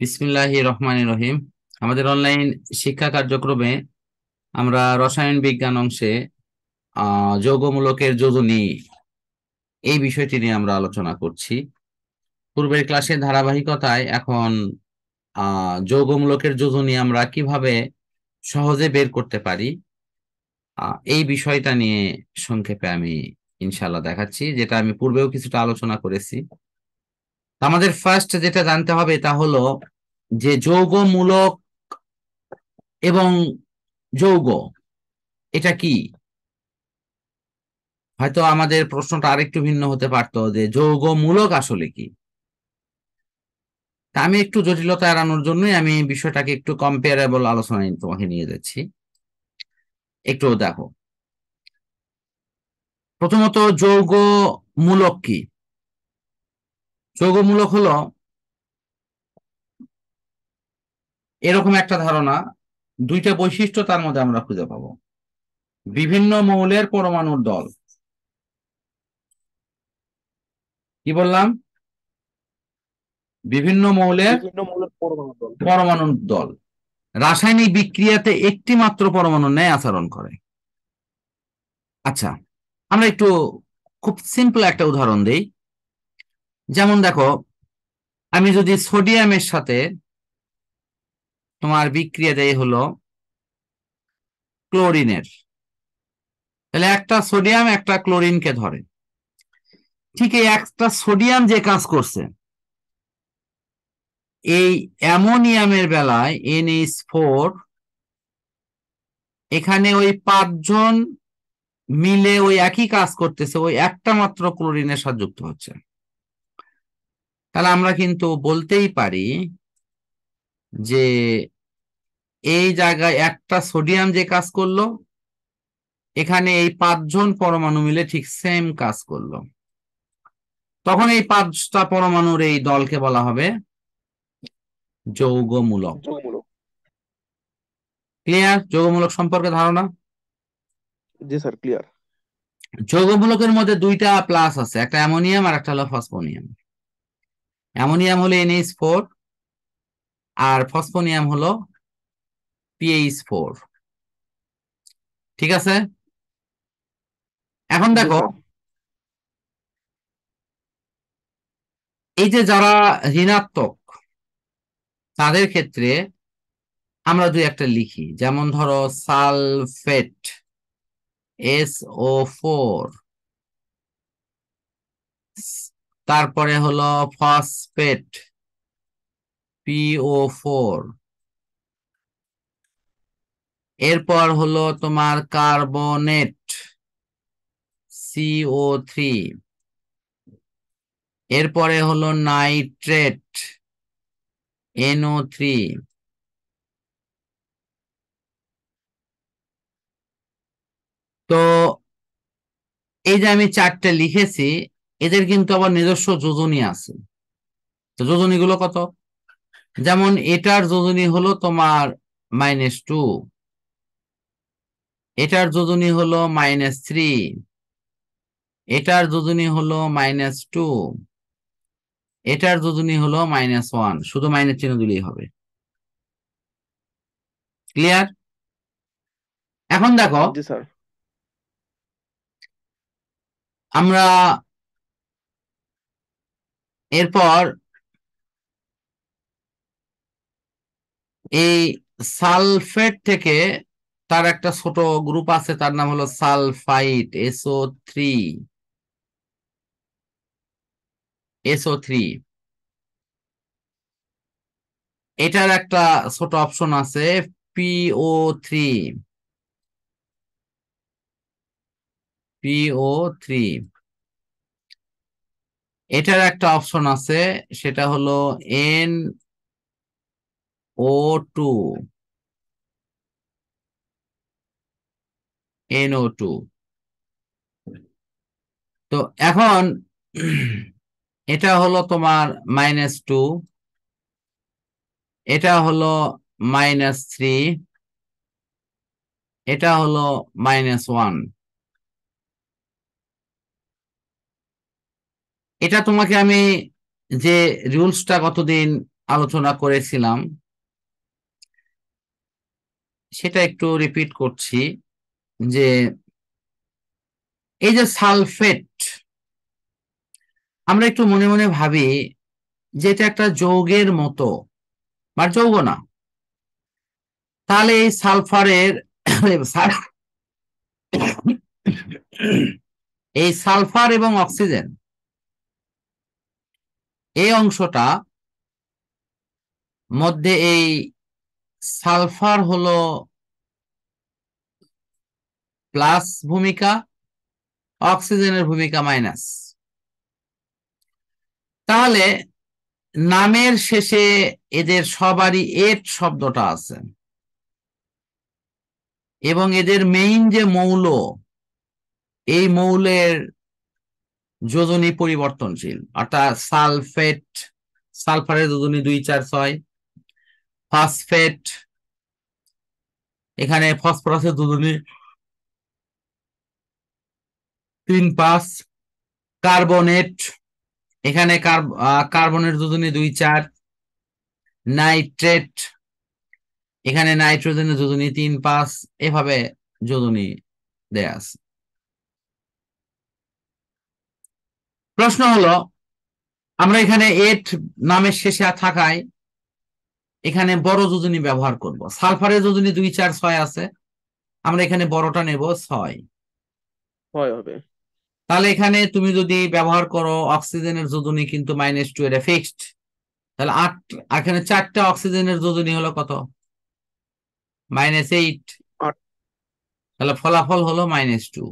বিসমিল্লাহির রহমানির রহিম। আমাদের অনলাইন শিক্ষা কার্যক্রমে আমরা রসায়ন বিজ্ঞান অংশে যৌগমূলকের যোজনী এই বিষয়টি নিয়ে আমরা আলোচনা করছি। পূর্বের ক্লাসের ধারাবাহিকতায় এখন যৌগমূলকের যোজনী আমরা কিভাবে সহজে বের করতে পারি এই বিষয়টা নিয়ে সংক্ষেপে আমি ইনশাল্লাহ দেখাচ্ছি, যেটা আমি পূর্বেও কিছুটা আলোচনা করেছি। আমাদের ফার্স্ট যেটা জানতে হবে তা হলো যে যৌগমূলক এবং যৌগ এটা কি। হয়তো আমাদের প্রশ্নটা আরেকটু ভিন্ন হতে পারতো যে যৌগমূলক আসলে কি। তা আমি একটু জটিলতা এড়ানোর জন্যই আমি বিষয়টাকে একটু কম্পারেবল আলোচনায় তোমাকে নিয়ে যাচ্ছি। একটু দেখো, প্রথমত যৌগমূলক কি। যৌগমূলক হলো এরকম একটা ধারণা, দুইটা বৈশিষ্ট্য তার মধ্যে আমরা খুঁজে পাবো। বিভিন্ন মৌলের পরমাণুর দল। কি বললাম? বিভিন্ন মৌলের পরমাণুর দল রাসায়নিক বিক্রিয়াতে একটি মাত্র পরমাণু ন্যায় আচরণ করে। আচ্ছা, আমরা একটু খুব সিম্পল একটা উদাহরণ দেই। যেমন দেখো, আমি যদি সোডিয়ামের সাথে তোমার বিক্রিয়া দেই হলো ক্লোরিনের, তাহলে একটা সোডিয়াম একটা ক্লোরিনকে ধরে। ঠিক এই একটা সোডিয়াম যে কাজ করছে, এই অ্যামোনিয়ামের বেলায় NH4 এখানে ওই 5 জন মিলে ওই একই কাজ করতেছে, ওই একটা মাত্র ক্লোরিনের সাথে যুক্ত হচ্ছে। তাহলে আমরা কিন্তু বলতেই পারি যে এই জায়গায় একটা সোডিয়াম যে কাজ করলো, এখানে এই 5 জন পরমাণু মিলে ঠিক সেম কাজ করলো। তখন এই 5টা পরমাণুর এই দলকে বলা হবে যৌগমূলক। ক্লিয়ার? যৌগমূলক সম্পর্কে ধারণা? জি স্যার, ক্লিয়ার। যৌগমূলকের মধ্যে দুইটা প্লাস আছে, একটা অ্যামোনিয়াম আর একটা হলো ফসফোনিয়াম। অ্যামোনিয়াম হলো NH4 আর ফসফোনিয়াম হলো PH4। ঠিক আছে? এখন জি দেখো, স্যার। এই যে যারা ঋণাত্মক তাদের ক্ষেত্রে আমরা দুই একটা লিখি, যেমন ধরো সালফেট SO4, তারপরে হলো ফসফেট PO4, এরপর হলো তোমার কার্বনেট CO3, এরপরে হলো নাইট্রেট NO3। তো এই যে আমি 4টে লিখেছি, এদের কিন্তু আবার নিজস্ব যোজনী আছে। তো যোজনীগুলো কত? যেমন এটার যোজনী হলো তোমার -2, এটার যোজনী হলো -3, এটার যোজনী হলো -2, এটার যোজনী হলো -1। শুধু মাইনাস চিহ্ন দিলেই হবে। ক্লিয়ার? এখন দেখো, জি স্যার। আমরা এরপর এই সালফেট থেকে তার একটা ছোট গ্রুপ আছে, তার নাম হলো সালফাইড SO3। এটার একটা ছোট অপশন আছে PO3। এটার একটা অপশন আছে, সেটা হলো NO2। তো এখন এটা হলো তোমার -2, এটা হলো -3, এটা হলো -1। এটা তোমাকে আমি যে রুলসটা গতদিন আলোচনা করেছিলাম সেটা একটু রিপিট করছি, যে এই যে সালফেট, আমরা একটু মনে মনে ভাবি যে এটা একটা যৌগের মতো, বা যৌগ না। তাহলে এই সালফারের এই সালফার এবং অক্সিজেন এই অংশটা মধ্যে, এই সালফার হলো প্লাস ভূমিকা, অক্সিজেনের ভূমিকা মাইনাস। তাহলে নামের শেষে এদের সবারই এট শব্দটা আছে, এবং এদের মেইন যে মৌল, এই মৌলের যোজনী পরিবর্তনশীল, অর্থাৎ সালফেট, সালফারের যোজনী 2, 4, 6। ফসফেট, এখানে ফসফরাসের যোজনী 3, 5। কার্বনেট, এখানে কার্বনের যোজনী 2, 4। নাইট্রেট, এখানে নাইট্রোজেনের যোজনী 3, 5। এভাবে যোজনী দেয়া আছে। প্রশ্ন হলো, আমরা এখানে এট নামের শেষে থাকায় এখানে বড় যোজনী ব্যবহার করব। সালফারের যোজনী 2, 4, 6 আছে, আমরা এখানে বড়টা নেব 6। হবে। তাহলে এখানে তুমি যদি ব্যবহার করো অক্সিজেনের যোজনী কিন্তু -2, এটা ফিক্সড। তাহলে 8, এখানে 4টা অক্সিজেনের যোজনী হলো কত? -8। 8 তাহলে ফলাফল হলো -2।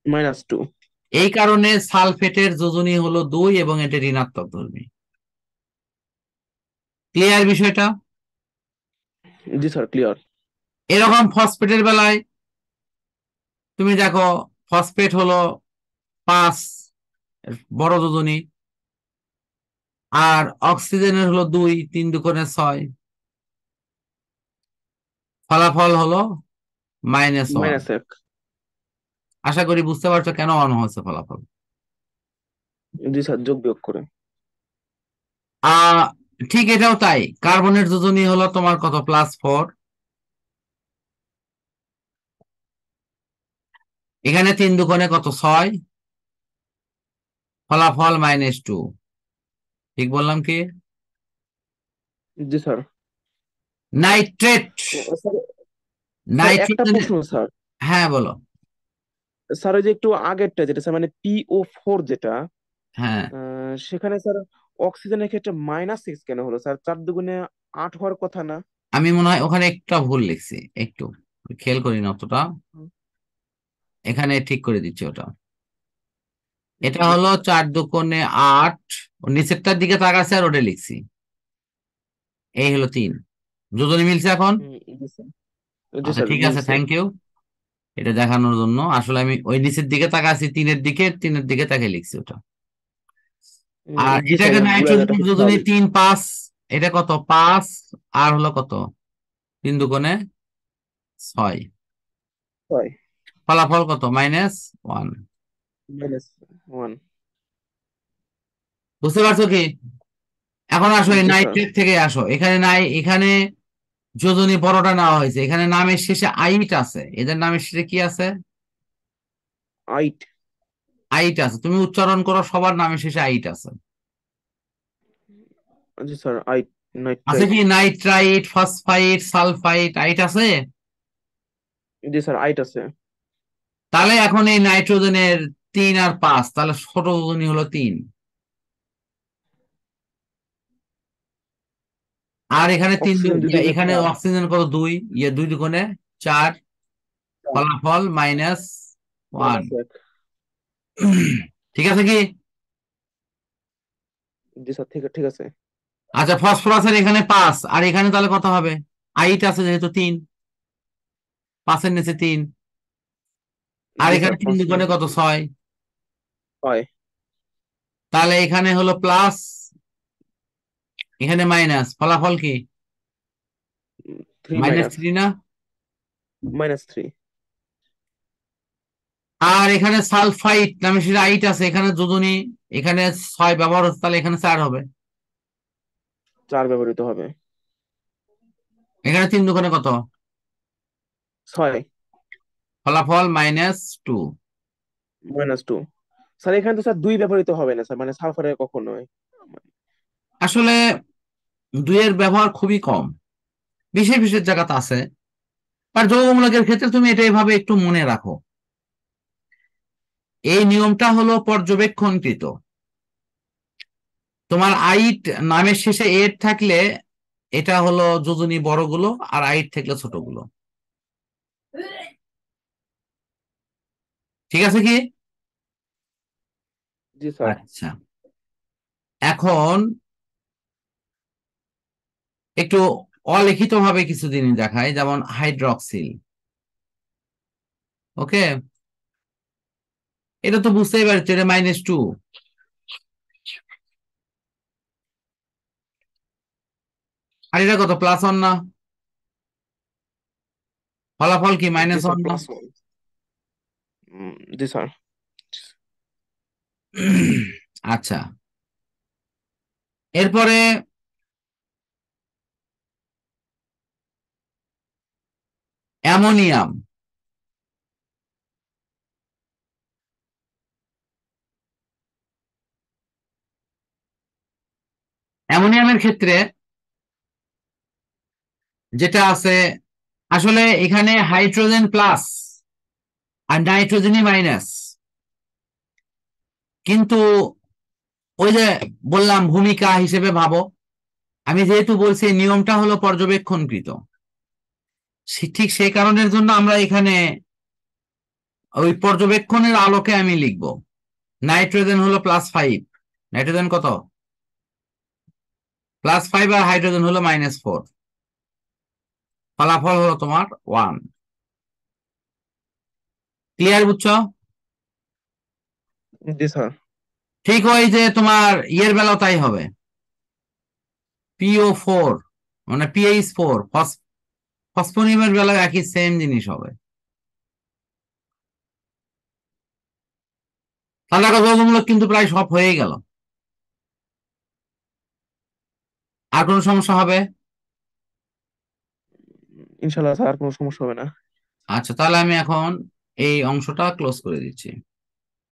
-2। এই কারণে সালফেটের যোজনী হলো 2 এবং এটা ঋণাত্মক ধর্মী। ক্লিয়ার বিষয়টা? জি স্যার, ক্লিয়ার। এরকম ফসফেটের বেলায় তুমি দেখো, ফসফেট হলো 5, বড় যোজনী, আর অক্সিজেনের হলো 2, 3 দুগুণে 6। ফলাফল হলো -1। -1। আশা করি বুঝতে পারছো কেন 1 হয়েছে ফলাফল। জি স্যার, যোগ বিয়োগ করে। আহ ঠিক এটাও তাই। কার্বনের যোজনী হলো তোমার কত? +4। এখানে 3 দুগুণে কত? 6। ফলাফল -2। ঠিক বললাম কি? জি স্যার। নাইট্রেট, স্যার, একটা নাইট্রোজেন। প্রশ্ন স্যার। হ্যাঁ বলো। স্যার, ওই যে একটু আগেরটা যেটা স্যার, মানে PO4 যেটা, হ্যাঁ, সেখানে স্যার অক্সিজেনের ক্ষেত্রে -6 কেন হলো স্যার? 4 দুগুণে 8 হওয়ার কথা না? আমি মনে হয় ওখানে একটা ভুল লিখছি, একটু খেয়াল করি না অতটা। এখানে ঠিক করে দিচ্ছি ওটা। এটা জি হলো স্যার। 4 দুগুণে 8, নিচেরটার দিকে তাকাচ্ছে আর ওটা লিখছি। এই হলো 3। যোজনী মিলছে এখন? জি স্যার। জি আচ্ছা স্যার, ঠিক আছে, মিলছে। Thank you. এটা দেখানোর জন্য আসলে আমি ওই নিচের দিকে তাকাচ্ছি, 3-এর দিকে, 3-এর দিকে তাকিয়ে লিখছি ওটা। আর জি স্যার, এটাকে ভুলে যাওয়াটা নাইট্রোজেন খুব যোজনী স্বাভাবিক। 3, 5। এটা কত? 5 আর হলো কত? 3 দুগুণে 6। হয়। ফলাফল কত? -1। -1। বুঝতে পারছো কি? এখন আসো এই জি স্যার। নাইট্রেট থেকে আসো। এখানে নাই, এখানে যোজনী বড়টা নেওয়া হয়েছে, এখানে নামের শেষে আইট আছে। এদের নামের শেষে কি আছে? 8। আইট আছে। তুমি উচ্চারণ করো, সবার নামের শেষে আইট আছে। জি স্যার, 8 আছে নাইট্রাইট। কি? নাইট্রাইট, ফসফাইট, সালফাইট, আইট আছে। জি স্যার, 8 আছে। তাহলে এখন এই নাইট্রোজেনের 3 আর 5, তাহলে ছোট যোজনী হলো 3। আর এখানে 3, অক্সিজেন 2 দুগুণে এখানে 4। অক্সিজেন কত? 2, 2 দুগুণে 4। ফলাফল -1। -1। ঠিক আছে কি? জি স্যার, ঠিক ঠিক আছে। আচ্ছা, ফসফরাসের এখানে 5, আর এখানে তাহলে কত হবে? আইট আছে যেহেতু 3, 5-এর নিচে 3। আর জি স্যার, এখানে 3 5 দুগুণে কত? 6। হয়। তাহলে এখানে হলো প্লাস, এখানে মাইনাস। ফলাফল কি? 3 মাইনাস। -3 না? -3। আর এখানে সালফাইট নামে সেটা আইট আছে, এখানে যোজনী, এখানে 6 ব্যবহার হচ্ছে, তাহলে এখানে 4 হবে। 4 ব্যবহৃত হবে। এখানে 3 দোকানে কত? 6 ফলাফল -2। -2। স্যার এখানে তো স্যার 2 ব্যবহৃত হবে না স্যার, মানে সালফারের কখনোই। আসলে 2-এর ব্যবহার খুবই কম, বিশেষ বিশেষ জায়গাতে আছে। আর যৌগমূলকের ক্ষেত্রে তুমি এটা এভাবে একটু মনে রাখো, এই নিয়মটা হলো পর্যবেক্ষণকৃত। তোমার আইট নামের শেষে এর থাকলে এটা হলো যোজনী বড়গুলো, আর আইট থাকলে ছোটগুলো। ঠিক আছে কি? জি স্যার। আচ্ছা, এখন একটু অলিখিত ভাবে কিছু জিনিস দেখায়, যেমন হাইড্রক্সিল। ওকে, এটা তো বুঝতেই পারছো, এটা -2। আর এটা কত, +1 না? ফলাফল কি জি স্যার, -1 না? +1। জি স্যার। আচ্ছা, এরপরে অ্যামোনিয়াম। অ্যামোনিয়ামের ক্ষেত্রে যেটা আছে, আসলে এখানে হাইড্রোজেন প্লাস আর নাইট্রোজেনই মাইনাস, কিন্তু ওই যে বললাম ভূমিকা হিসেবে ভাবো। আমি যেহেতু বলছি এই নিয়মটা হলো পর্যবেক্ষণকৃত, ঠিক সেই কারণের জন্য আমরা এখানে ওই পর্যবেক্ষণের আলোকে আমি লিখব। নাইট্রোজেন হলো +5, নাইট্রোজেন কত, +5, আর হাইড্রোজেন হলো -4। ফলাফল হলো তোমার 1। ক্লিয়ার, বুঝছো? জি স্যার। ঠিক ওই যে তোমার ইয়ের বেলাও তাই হবে, PO4 মানে PH4 ফসফোনিয়ামের বেলায় একই সেম জিনিস হবে। তাহলে দেখো যৌগমূলক কিন্তু প্রায় সব হয়ে গেল। আর কোনো সমস্যা হবে? ইনশাল্লাহ স্যার, আর কোনো সমস্যা হবে না। আচ্ছা, তাহলে আমি এখন এই অংশটা ক্লোজ করে দিচ্ছি।